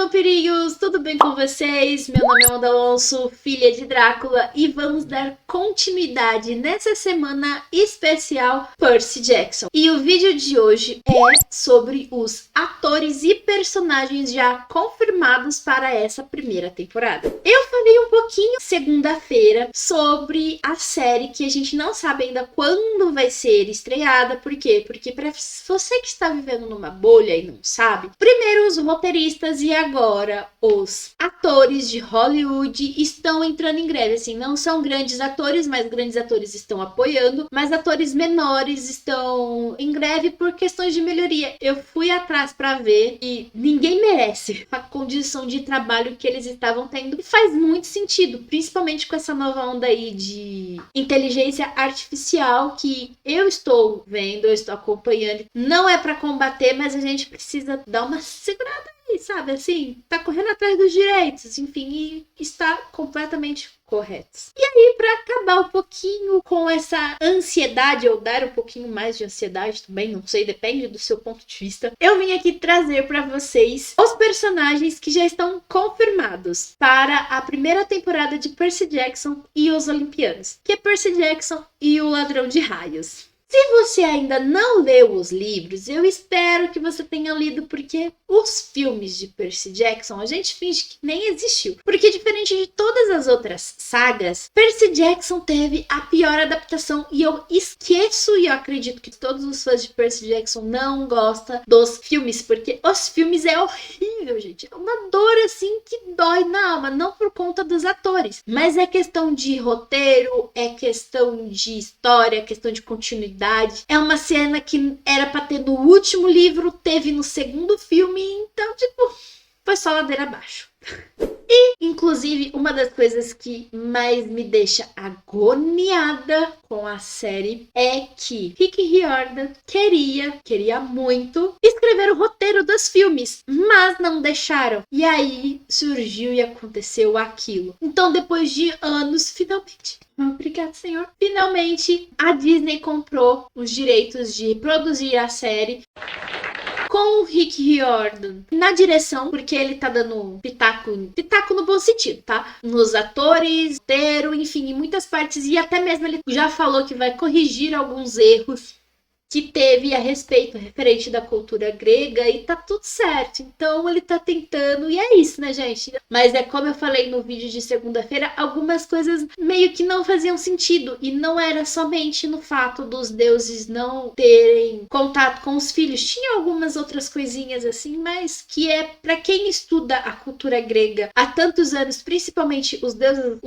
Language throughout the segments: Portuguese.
vampirinhos, tudo bem com vocês? Meu nome é Amanda Alonso, filha de Drácula, e vamos dar continuidade nessa semana especial Percy Jackson. E o vídeo de hoje é sobre os atores e personagens já confirmados para essa primeira temporada. Eu falei um pouquinho segunda-feira sobre a série que a gente não sabe ainda quando vai ser estreada. Por quê? Porque para você que está vivendo numa bolha e não sabe, primeiro os roteiristas e agora os atores de Hollywood estão entrando em greve. Assim, não são grandes atores, mas grandes atores estão apoiando, mas atores menores estão em greve por questões de melhoria. Eu fui atrás para ver e ninguém merece a condição de trabalho que eles estavam tendo. E faz muito sentido, principalmente com essa nova onda aí de inteligência artificial que eu estou vendo, eu estou acompanhando. Não é para combater, mas a gente precisa dar uma segurada aí, sabe? Assim, tá correndo atrás dos direitos, enfim, e está completamente corretos. E aí, para acabar um pouquinho com essa ansiedade, ou dar um pouquinho mais de ansiedade também, não sei, depende do seu ponto de vista, eu vim aqui trazer para vocês os personagens que já estão confirmados para a primeira temporada de Percy Jackson e os Olimpianos, que é Percy Jackson e o Ladrão de Raios. Se você ainda não leu os livros, eu espero que você tenha lido, porque os filmes de Percy Jackson a gente finge que nem existiu. Porque diferente de todas as outras sagas, Percy Jackson teve a pior adaptação e eu esqueço, e eu acredito que todos os fãs de Percy Jackson não gostam dos filmes, porque os filmes é horrível, gente. É uma dor assim que dói na alma, não por conta dos atores, mas é questão de roteiro, é questão de história, é questão de continuidade. É uma cena que era pra ter no último livro, teve no segundo filme, então, tipo, foi só ladeira abaixo. E, inclusive, uma das coisas que mais me deixa agoniada com a série é que Rick Riordan queria muito escrever o roteiro dos filmes, mas não deixaram. E aí surgiu e aconteceu aquilo. Então, depois de anos, finalmente, obrigada, senhor, finalmente a Disney comprou os direitos de produzir a série com o Rick Riordan na direção, porque ele tá dando pitaco no bom sentido, tá? Nos atores, roteiro, enfim, em muitas partes, e até mesmo ele já falou que vai corrigir alguns erros que teve a respeito, referente da cultura grega, e tá tudo certo. Então ele tá tentando, e é isso, né, gente? Mas é como eu falei no vídeo de segunda-feira, algumas coisas meio que não faziam sentido, e não era somente no fato dos deuses não terem contato com os filhos. Tinha algumas outras coisinhas assim, mas que é para quem estuda a cultura grega há tantos anos, principalmente os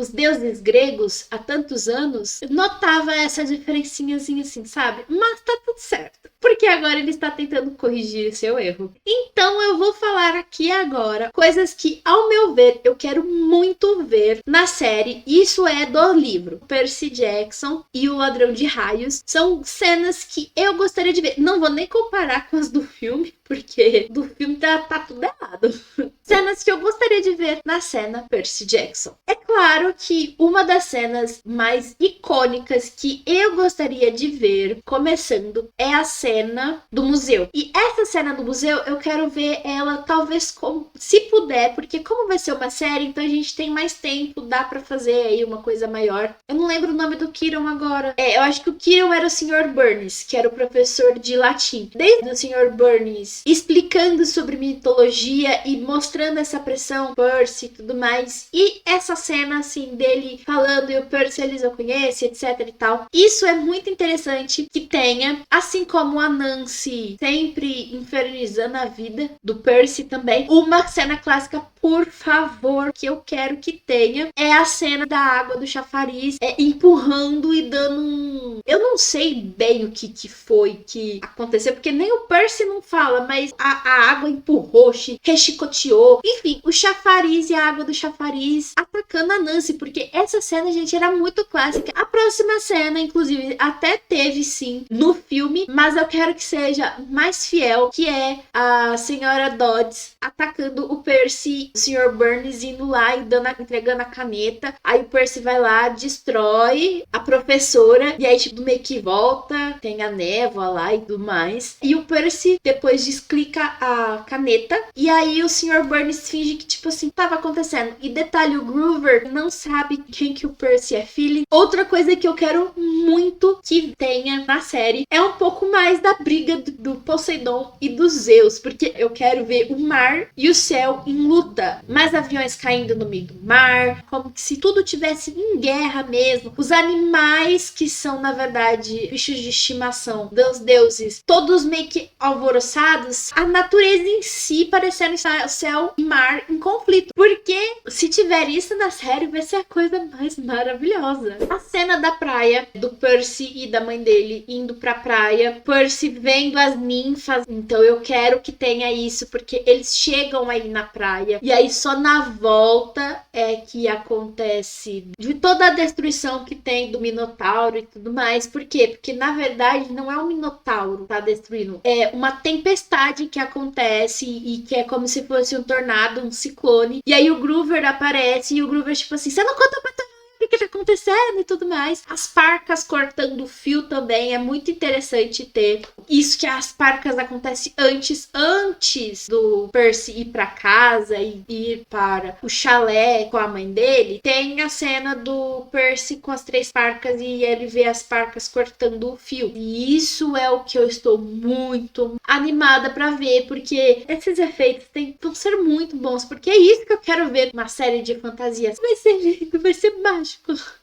deuses gregos há tantos anos, notava essa diferencinha assim, sabe? Mas tá tudo certo, porque agora ele está tentando corrigir seu erro. Então eu vou falar aqui agora coisas que, ao meu ver, eu quero muito ver na série. Isso é do livro Percy Jackson e o Ladrão de Raios. São cenas que eu gostaria de ver. Não vou nem comparar com as do filme, porque do filme tá tudo errado. Cenas que eu gostaria de ver na cena Percy Jackson. É claro que uma das cenas mais icônicas que eu gostaria de ver, começando, é a cena do museu. E essa cena do museu, eu quero ver ela talvez se puder, porque como vai ser uma série, então a gente tem mais tempo, dá pra fazer aí uma coisa maior. Eu não lembro o nome do Quirrell agora. Eu acho que o Quirrell era o Sr. Burns, que era o professor de latim. Desde o Sr. Burns explicando sobre mitologia e mostrando essa pressão, Percy e tudo mais. E essa cena, assim, dele falando, e o Percy eles eu conheço, etc e tal. Isso é muito interessante que tenha, assim como a Nancy sempre infernizando a vida do Percy também. Uma cena clássica, por favor, que eu quero que tenha, é a cena da água do chafariz empurrando e dando eu não sei bem o que foi que aconteceu, porque nem o Percy não fala, mas a água empurrou, rechicoteou. Enfim, o chafariz e a água do chafariz atacando beijando a Nancy, porque essa cena, gente, era muito clássica. A próxima cena, inclusive, até teve sim no filme, mas eu quero que seja mais fiel, que é a senhora Dodds atacando o Percy, o Sr. Burns indo lá e entregando a caneta. Aí o Percy vai lá, destrói a professora, e aí tipo meio que volta, tem a névoa lá e tudo mais. E o Percy depois desclica a caneta, e aí o Sr. Burns finge que tipo assim, tava acontecendo. E detalhe, o Groover não sabe quem que o Percy é filho. Outra coisa que eu quero muito que tenha na série é um pouco mais da briga do Poseidon e dos Zeus, porque eu quero ver o mar e o céu em luta, mais aviões caindo no meio do mar, como se tudo tivesse em guerra mesmo, os animais que são na verdade bichos de estimação dos deuses, todos meio que alvoroçados, a natureza em si parecendo céu e mar em conflito, porque se tiver isso na série vai ser a coisa mais maravilhosa. A cena da praia do Percy e da mãe dele indo pra praia, Percy vendo as ninfas, então eu quero que tenha isso, porque eles chegam aí na praia, e aí só na volta é que acontece de toda a destruição que tem do Minotauro e tudo mais. Por quê? Porque na verdade não é o Minotauro que tá destruindo, é uma tempestade que acontece e que é como se fosse um tornado, um ciclone, e aí o Groover aparece e o Groover tipo assim, você não conta pra o que tá acontecendo e tudo mais. As parcas cortando o fio também, é muito interessante ter isso, que as parcas acontecem antes do Percy ir pra casa e ir para o chalé com a mãe dele. Tem a cena do Percy com as 3 parcas e ele vê as parcas cortando o fio. E isso é o que eu estou muito animada pra ver, porque esses efeitos vão ser muito bons, porque é isso que eu quero ver numa série de fantasias. Vai ser lindo, vai ser mágico.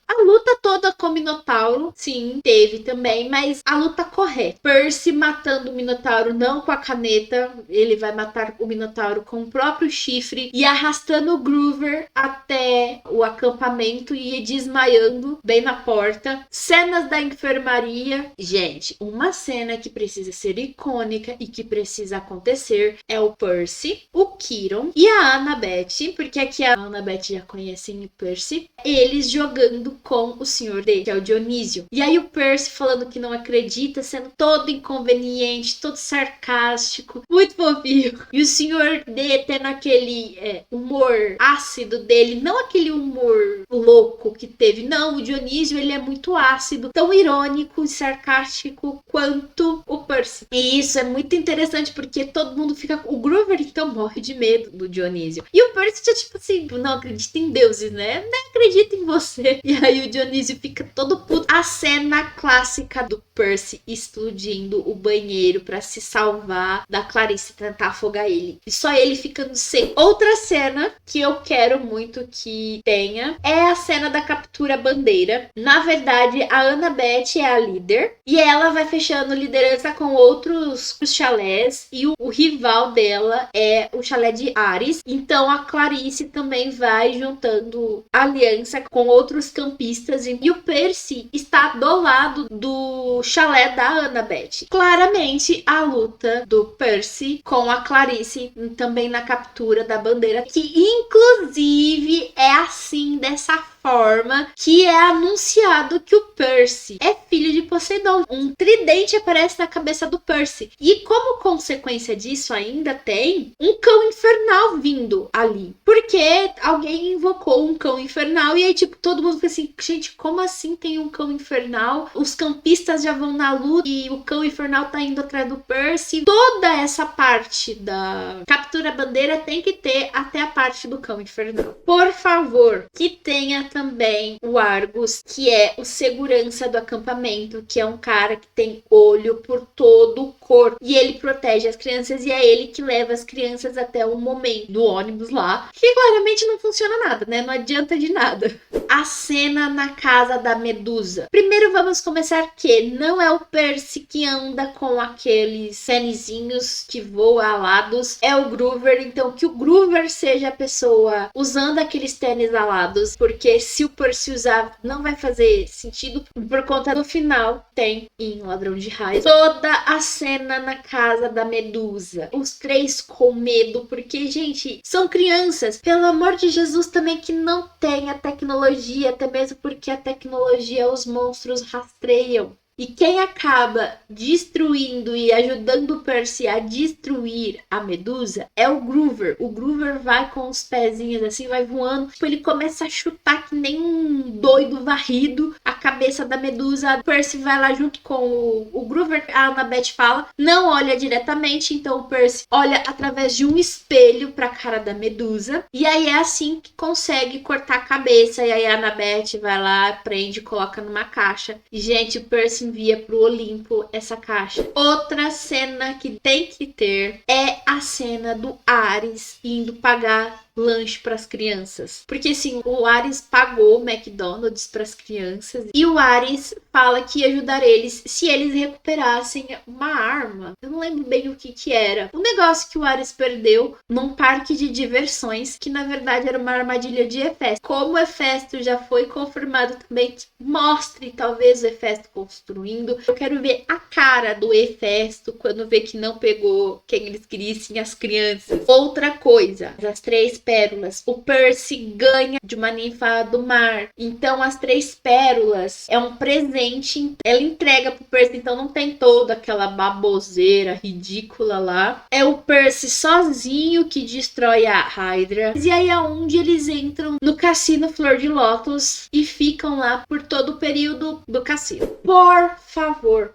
A luta toda com o Minotauro, sim, teve também, mas a luta correta. Percy matando o Minotauro não com a caneta, ele vai matar o Minotauro com o próprio chifre e arrastando o Groover até o acampamento e desmaiando bem na porta. Cenas da enfermaria. Gente, uma cena que precisa ser icônica e que precisa acontecer é o Percy, o Quirrell e a Annabeth, porque aqui a Annabeth já conhecem o Percy, eles jogando com o senhor D, que é o Dionísio. E aí o Percy falando que não acredita, sendo todo inconveniente, todo sarcástico, muito fofinho. E o senhor D tendo aquele humor ácido dele, não aquele humor louco que teve. Não, o Dionísio ele é muito ácido, tão irônico e sarcástico quanto o Percy. E isso é muito interessante porque todo mundo fica... O Groover então morre de medo do Dionísio. E o Percy já tipo assim, não acredita em deuses, né? Não acredita em você. E aí o Dionísio fica todo puto. A cena clássica do Percy explodindo o banheiro pra se salvar da Clarice tentar afogar ele. E só ele ficando sem. Outra cena que eu quero muito que tenha é a cena da captura bandeira. Na verdade, a Annabeth é a líder e ela vai fechando liderança com outros chalés e o rival dela é o chalé de Ares. Então a Clarice também vai juntando aliança com outros campistas e o Percy está do lado do chalé da Annabeth. Claramente a luta do Percy com a Clarice também na captura da bandeira, que inclusive é assim, dessa forma que é anunciado que o Percy é filho de Poseidon. Um tridente aparece na cabeça do Percy e como consequência disso ainda tem um cão infernal vindo ali, porque alguém invocou um cão infernal e aí tipo todo mundo fica assim, gente, como assim tem um cão infernal? Os campistas já vão na luta e o cão infernal tá indo atrás do Percy. Toda essa parte da captura bandeira tem que ter até a parte do cão infernal. Por favor, que tenha também o Argus, que é o segurança do acampamento, que é um cara que tem olho por todo o corpo e ele protege as crianças e é ele que leva as crianças até o momento do ônibus lá, que claramente não funciona nada, né? Não adianta de nada. A cena na casa da Medusa. Primeiro vamos começar que não é o Percy que anda com aqueles tênisinhos que voam alados, é o Groover, então que o Groover seja a pessoa usando aqueles tênis alados, porque se o Percy usar não vai fazer sentido, por conta do final tem em Ladrão de Raios toda a cena na casa da Medusa, os três com medo, porque, gente, são crianças, pelo amor de Jesus, também que não tem a tecnologia, até mesmo porque a tecnologia os monstros rastreiam. E quem acaba destruindo e ajudando o Percy a destruir a Medusa é o Groover. O Groover vai com os pezinhos assim, vai voando. Tipo, ele começa a chutar que nem um doido varrido a cabeça da Medusa. O Percy vai lá junto com o Groover. A Annabeth fala, não olha diretamente. Então o Percy olha através de um espelho pra cara da Medusa. E aí é assim que consegue cortar a cabeça. E aí a Annabeth vai lá, prende e coloca numa caixa. E, gente, o Percy envia pro Olimpo essa caixa. Outra cena que tem que ter é a cena do Ares indo pagar lanche para as crianças. Porque assim, o Ares pagou o McDonald's para as crianças e o Ares fala que ia ajudar eles se eles recuperassem uma arma. Eu não lembro bem o que era. Um negócio que o Ares perdeu num parque de diversões, que na verdade era uma armadilha de Hefesto. Como o Hefesto já foi confirmado também que mostre talvez o Hefesto construindo. Eu quero ver a cara do Hefesto quando vê que não pegou quem eles queriam, as crianças. Outra coisa, as 3 pérolas. O Percy ganha de uma ninfa do mar. Então as 3 pérolas é um presente. Ela entrega pro Percy, então não tem toda aquela baboseira ridícula lá. É o Percy sozinho que destrói a Hydra. E aí é onde eles entram no cassino Flor de Lótus e ficam lá por todo o período do cassino. Por favor,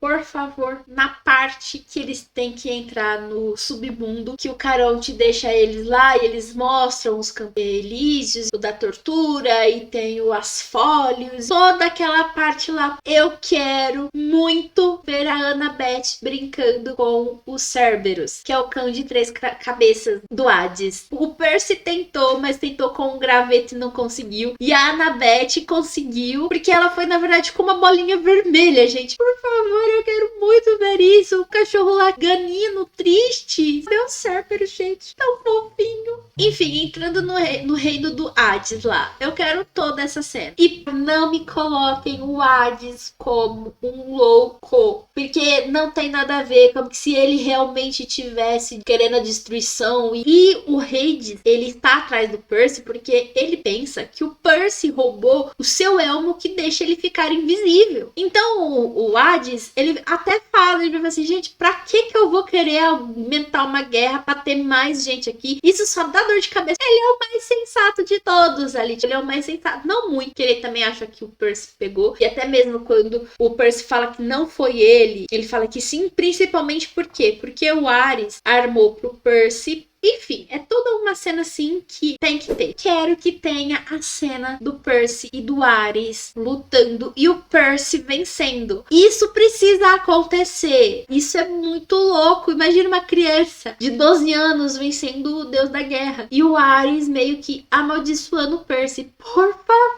na parte que eles têm que entrar no submundo, que o Caronte deixa eles lá e eles mostram os Campos Elíseos, o da tortura e tem o Asfólios, toda aquela parte lá. Eu quero muito ver a Annabeth brincando com o Cerberus, que é o cão de 3 cabeças do Hades. O Percy tentou, mas tentou com um graveto e não conseguiu. E a Annabeth conseguiu, porque ela foi, na verdade, com uma bolinha vermelha, gente. Por favor, eu quero muito ver isso. O cachorro lá, ganino, triste. Meu Cerberus, gente, tão fofinho. Enfim, entrando no reino do Hades lá. Eu quero toda essa cena. E não me coloquem o Hades como um louco. Porque não tem nada a ver. Como que se ele realmente tivesse querendo a destruição. E o Hades, ele está atrás do Percy porque ele pensa que o Percy roubou o seu elmo que deixa ele ficar invisível. Então o Hades, ele até fala, ele fala assim, gente, pra que eu vou querer aumentar uma guerra pra ter mais gente aqui? Isso só dá dor de cabeça. Ele é o mais sensato de todos ali. Ele é o mais sensato. Não muito, que ele também acha que o Percy pegou. E até mesmo quando o Percy fala que não foi ele, ele fala que sim, principalmente por quê? Porque o Ares armou pro Percy. Enfim, é toda uma cena assim que tem que ter. Quero que tenha a cena do Percy e do Ares lutando e o Percy vencendo. Isso precisa acontecer. Isso é muito louco. Imagina uma criança de 12 anos vencendo o deus da guerra. E o Ares meio que amaldiçoando o Percy. Por favor.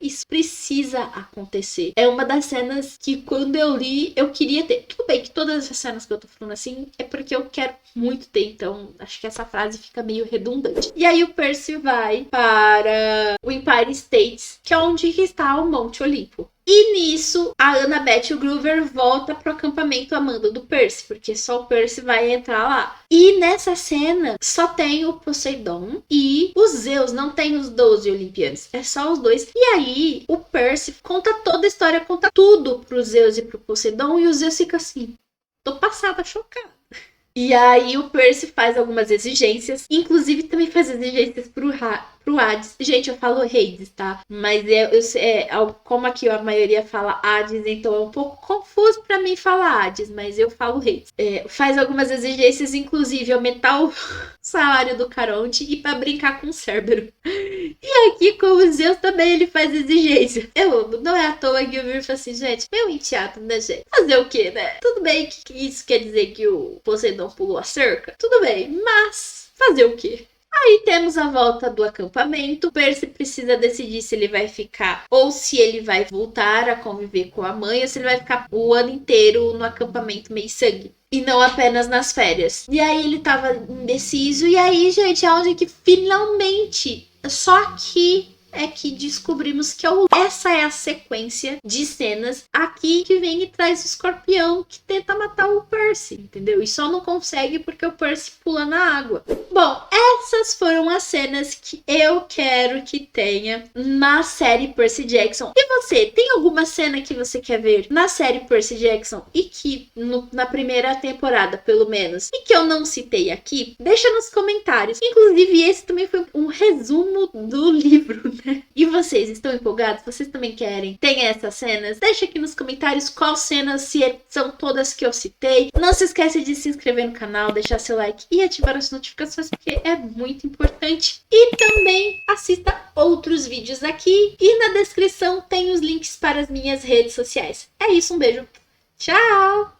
Isso precisa acontecer. É uma das cenas que quando eu li, eu queria ter. Tudo bem que todas essas cenas que eu tô falando assim é porque eu quero muito ter. Então, acho que essa frase fica meio redundante. E aí o Percy vai para o Empire States, que é onde está o Monte Olimpo. E nisso, a Annabeth e o Groover voltam pro acampamento amando do Percy, porque só o Percy vai entrar lá. E nessa cena, só tem o Poseidon e os Zeus, não tem os 12 Olimpianos, é só os 2. E aí, o Percy conta toda a história, conta tudo pro Zeus e pro Poseidon, e o Zeus fica assim, tô passada, chocada. E aí o Percy faz algumas exigências, inclusive também faz exigências pro Hades. Gente, eu falo Hades, tá? Mas como aqui a maioria fala Hades, então é um pouco confuso pra mim falar Hades, mas eu falo Hades. Faz algumas exigências, inclusive aumentar o salário do Caronte e pra brincar com o Cerberus. E aqui com o Zeus também ele faz exigência. Eu amo, não é à toa que eu vi e falo assim, gente, meu enteado, né, gente? Fazer o quê, né? Tudo bem que isso quer dizer que o Poseidon pulou a cerca? Tudo bem, mas fazer o quê? Aí temos a volta do acampamento. Percy precisa decidir se ele vai ficar ou se ele vai voltar a conviver com a mãe ou se ele vai ficar o ano inteiro no acampamento meio sangue. E não apenas nas férias. E aí ele tava indeciso. E aí, gente, é onde que finalmente... Só que é que descobrimos que essa é a sequência de cenas aqui que vem e traz o escorpião que tenta matar o Percy, entendeu? E só não consegue porque o Percy pula na água. Bom, essas foram as cenas que eu quero que tenha na série Percy Jackson. E você, tem alguma cena que você quer ver na série Percy Jackson e que na primeira temporada, pelo menos, e que eu não citei aqui? Deixa nos comentários. Inclusive, esse também foi um resumo do livro, né? E vocês, estão empolgados? Vocês também querem? Tem essas cenas? Deixa aqui nos comentários qual cenas, se são todas que eu citei. Não se esqueça de se inscrever no canal, deixar seu like e ativar as notificações, porque é muito importante. E também assista outros vídeos aqui. E na descrição tem os links para as minhas redes sociais. É isso, um beijo. Tchau!